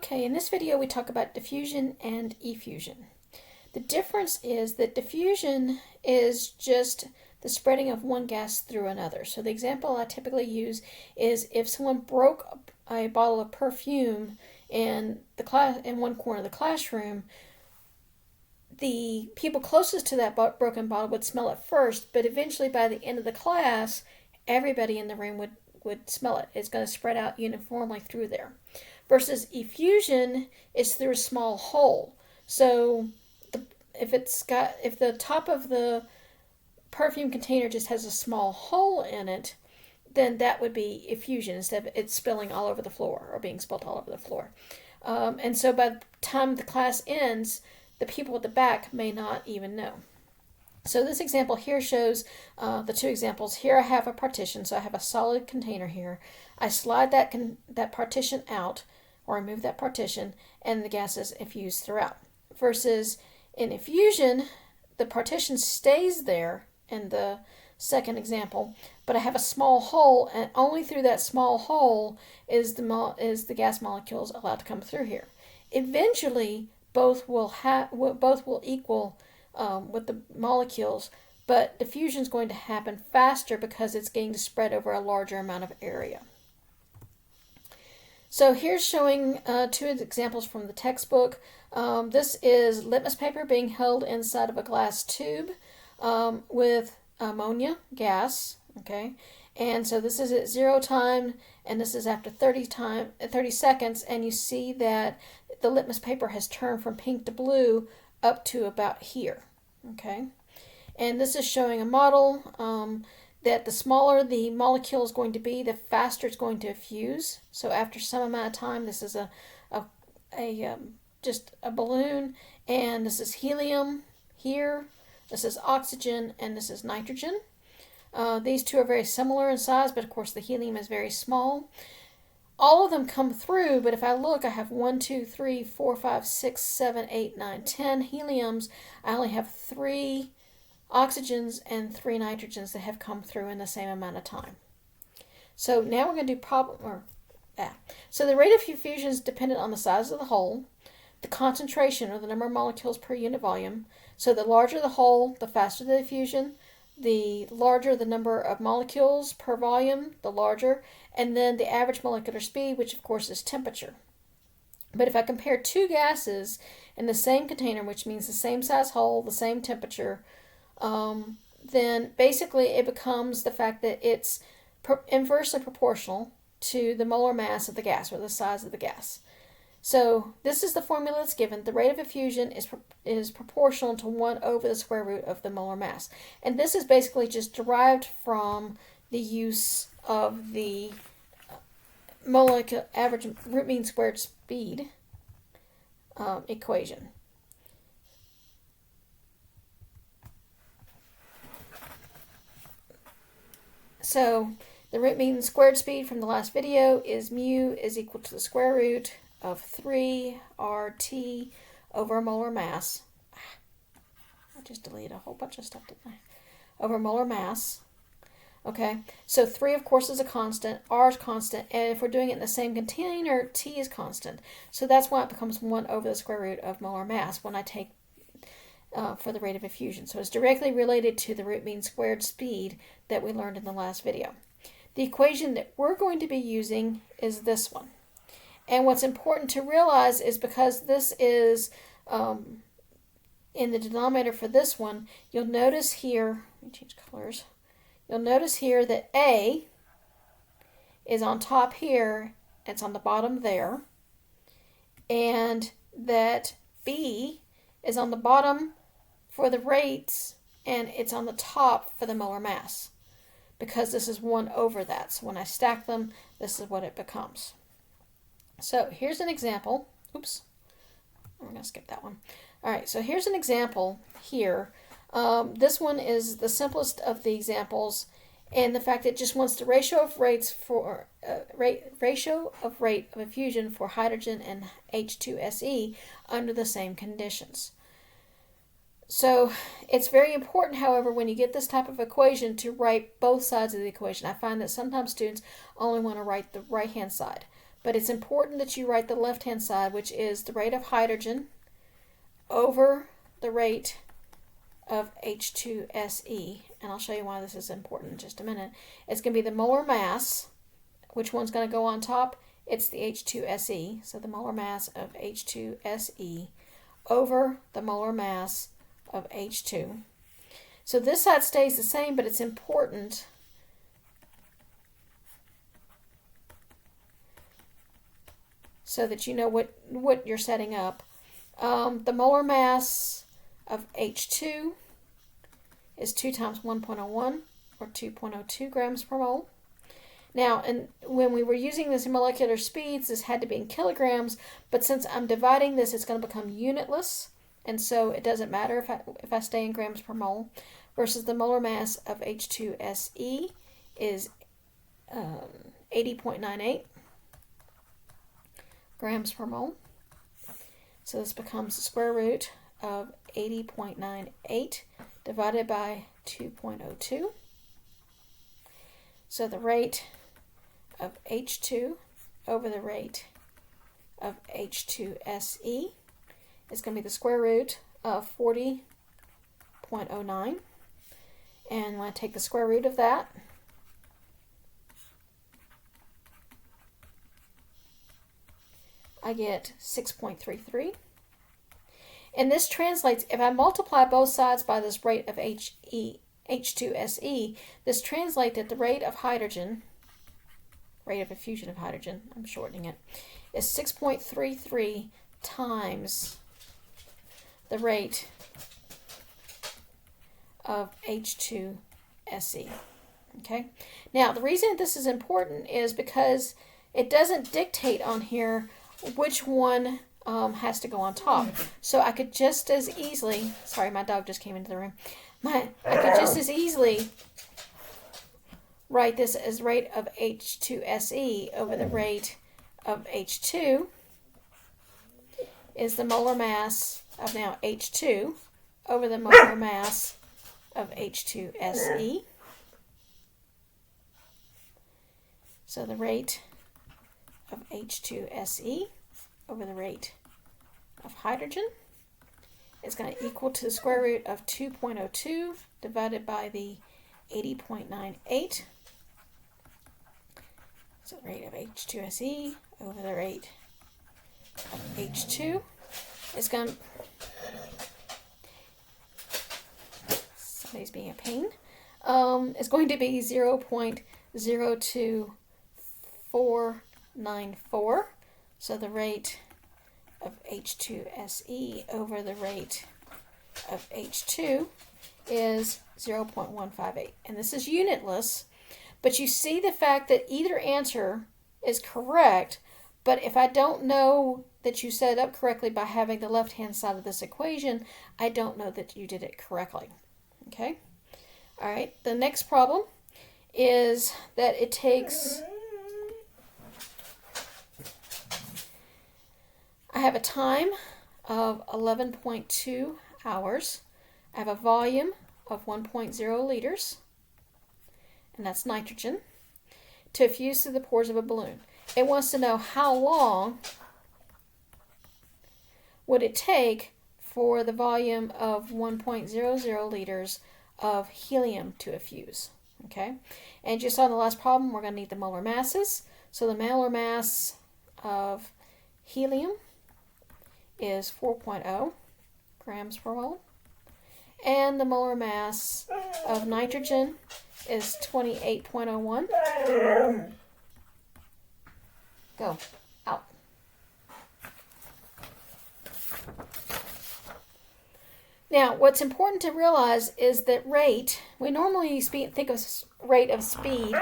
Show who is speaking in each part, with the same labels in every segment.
Speaker 1: Okay, in this video we talk about diffusion and effusion. The difference is that diffusion is just the spreading of one gas through another. So the example I typically use is if someone broke a bottle of perfume in one corner of the classroom, the people closest to that broken bottle would smell it first, but eventually by the end of the class, everybody in the room would smell it. It's going to spread out uniformly through there. Versus effusion is through a small hole. So if the top of the perfume container just has a small hole in it, then that would be effusion instead of it spilling all over the floor or being spilled all over the floor. And so by the time the class ends, the people at the back may not even know. So this example here shows the two examples. Here I have a partition, so I have a solid container here. I slide that partition out, or remove that partition, and the gas is effused throughout. Versus in effusion, the partition stays there in the second example, but I have a small hole, and only through that small hole is the gas molecules allowed to come through here. Eventually, both will equal with the molecules, but diffusion is going to happen faster because it's getting to spread over a larger amount of area. So here's showing two examples from the textbook. This is litmus paper being held inside of a glass tube with ammonia gas. Okay, and so this is at 0 time, and this is after 30 seconds, and you see that the litmus paper has turned from pink to blue up to about here. Okay, and this is showing a model that the smaller the molecule is going to be, the faster it's going to effuse. So after some amount of time, this is just a balloon, and this is helium here, this is oxygen, and this is nitrogen. These two are very similar in size, but of course the helium is very small. All of them come through, but if I look, I have 1, 2, 3, 4, 5, 6, 7, 8, 9, 10 heliums. I only have 3 oxygens and 3 nitrogens that have come through in the same amount of time. So now we're going to do So the rate of effusion is dependent on the size of the hole, the concentration, or the number of molecules per unit volume. So the larger the hole, the faster the diffusion. The larger the number of molecules per volume, the larger, and then the average molecular speed, which of course is temperature. But if I compare two gases in the same container, which means the same size hole, the same temperature, then basically it becomes the fact that it's inversely proportional to the molar mass of the gas, or the size of the gas. So this is the formula that's given. The rate of effusion is proportional to 1 over the square root of the molar mass. And this is basically just derived from the use of the molecular average root mean squared speed equation. So the root mean squared speed from the last video is mu is equal to the square root of 3 RT over molar mass. I just deleted a whole bunch of stuff, didn't I? Over molar mass. Okay, so 3 of course is a constant, R is constant, and if we're doing it in the same container, T is constant. So that's why it becomes 1 over the square root of molar mass when I take for the rate of effusion. So it's directly related to the root mean squared speed that we learned in the last video. The equation that we're going to be using is this one. And what's important to realize is because this is in the denominator for this one, you'll notice here, let me change colors. You'll notice here that A is on top here, it's on the bottom there, and that B is on the bottom for the rates, and it's on the top for the molar mass, because this is 1 over that. So when I stack them, this is what it becomes. So here's an example. Oops, I'm going to skip that one. All right, so here's an example here. This one is the simplest of the examples, and the fact it just wants the ratio of rate of effusion for hydrogen and H2SE under the same conditions. So it's very important, however, when you get this type of equation to write both sides of the equation. I find that sometimes students only want to write the right-hand side. but it's important that you write the left-hand side, which is the rate of hydrogen over the rate of H2SE. And I'll show you why this is important in just a minute. It's going to be the molar mass. Which one's going to go on top? It's the H2SE. So the molar mass of H2SE over the molar mass of H2. So this side stays the same, but it's important so that you know what you're setting up. The molar mass of H2 is 2 times 1.01 or 2.02 grams per mole. Now, and when we were using this in molecular speeds, this had to be in kilograms, but since I'm dividing this, it's going to become unitless, and so it doesn't matter if I stay in grams per mole, versus the molar mass of H2SE is 80.98 grams per mole. So this becomes the square root of 80.98 divided by 2.02. So the rate of H2 over the rate of H2SE is going to be the square root of 40.09. And when I take the square root of that, I get 6.33. And this translates, if I multiply both sides by this rate of H2SE, this translates at the rate of hydrogen, rate of effusion of hydrogen, I'm shortening it, is 6.33 times the rate of H2SE. Okay? Now, the reason this is important is because it doesn't dictate on here which one has to go on top. So I could just as easily, sorry, my dog just came into the room. I could just as easily write this as rate of H2SE over the rate of H2 is the molar mass of now H2 over the molar mass of H2SE. So the rate of H2SE over the rate of hydrogen is going to equal to the square root of 2.02 divided by the 80.98. So the rate of H2SE over the rate of H2 is going to, somebody's being a pain, is going to be 0.02494. So the rate of H2SE over the rate of H2 is 0.158. And this is unitless, but you see the fact that either answer is correct, but if I don't know that you set it up correctly by having the left-hand side of this equation, I don't know that you did it correctly. Okay? All right, the next problem is that it takes, I have a time of 11.2 hours. I have a volume of 1.0 liters, and that's nitrogen, to effuse through the pores of a balloon. It wants to know how long would it take for the volume of 1.00 liters of helium to effuse. Okay, and just on the last problem, we're going to need the molar masses. So the molar mass of helium is 4.0 grams per mole, and the molar mass of nitrogen is 28.01. Go out. Now, what's important to realize is that rate, we normally think of rate of speed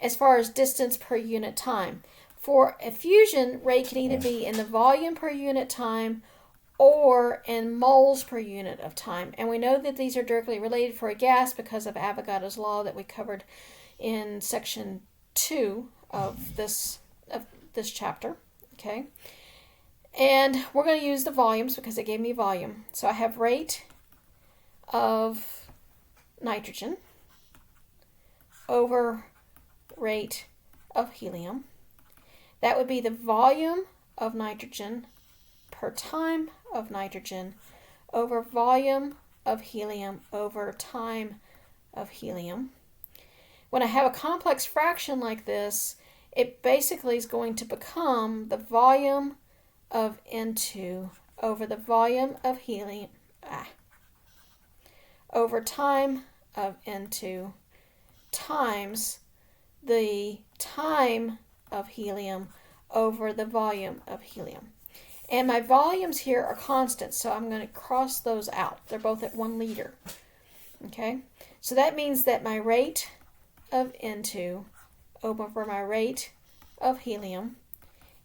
Speaker 1: as far as distance per unit time. For effusion, rate can either be in the volume per unit time or in moles per unit of time. And we know that these are directly related for a gas because of Avogadro's law that we covered in section 2 of this chapter. Okay, and we're going to use the volumes because it gave me volume. So I have rate of nitrogen over rate of helium That would be the volume of nitrogen per time of nitrogen over volume of helium over time of helium. When I have a complex fraction like this, it basically is going to become the volume of N2 over the volume of helium over time of N2 times the time of helium over the volume of helium. And my volumes here are constant, so I'm going to cross those out. They're both at 1 liter. Okay, so that means that my rate of N2 over my rate of helium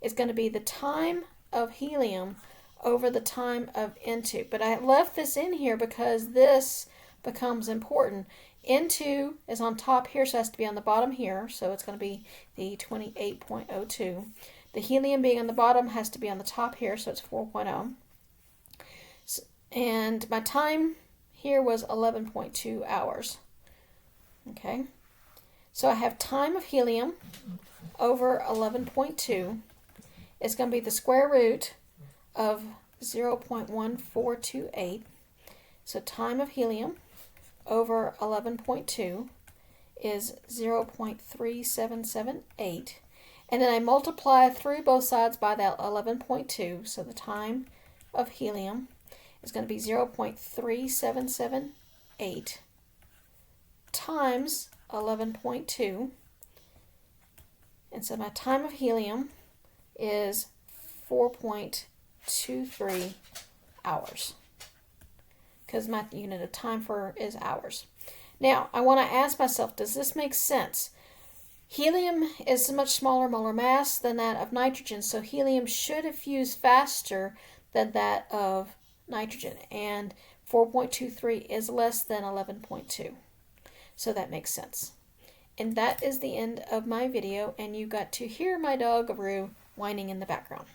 Speaker 1: is going to be the time of helium over the time of N2. But I left this in here because this becomes important. N2 is on top here, so it has to be on the bottom here, so it's going to be the 28.02. The helium being on the bottom has to be on the top here, so it's 4.0. And my time here was 11.2 hours. Okay, so I have time of helium over 11.2 is going to be the square root of 0.1428. So time of helium over 11.2 is 0.3778. And then I multiply through both sides by that 11.2. So the time of helium is going to be 0.3778 times 11.2. And so my time of helium is 4.23 hours, because my unit of time is hours. Now, I want to ask myself, does this make sense? Helium is a much smaller molar mass than that of nitrogen, so helium should effuse faster than that of nitrogen, and 4.23 is less than 11.2. So that makes sense. And that is the end of my video, and you got to hear my dog Roo whining in the background.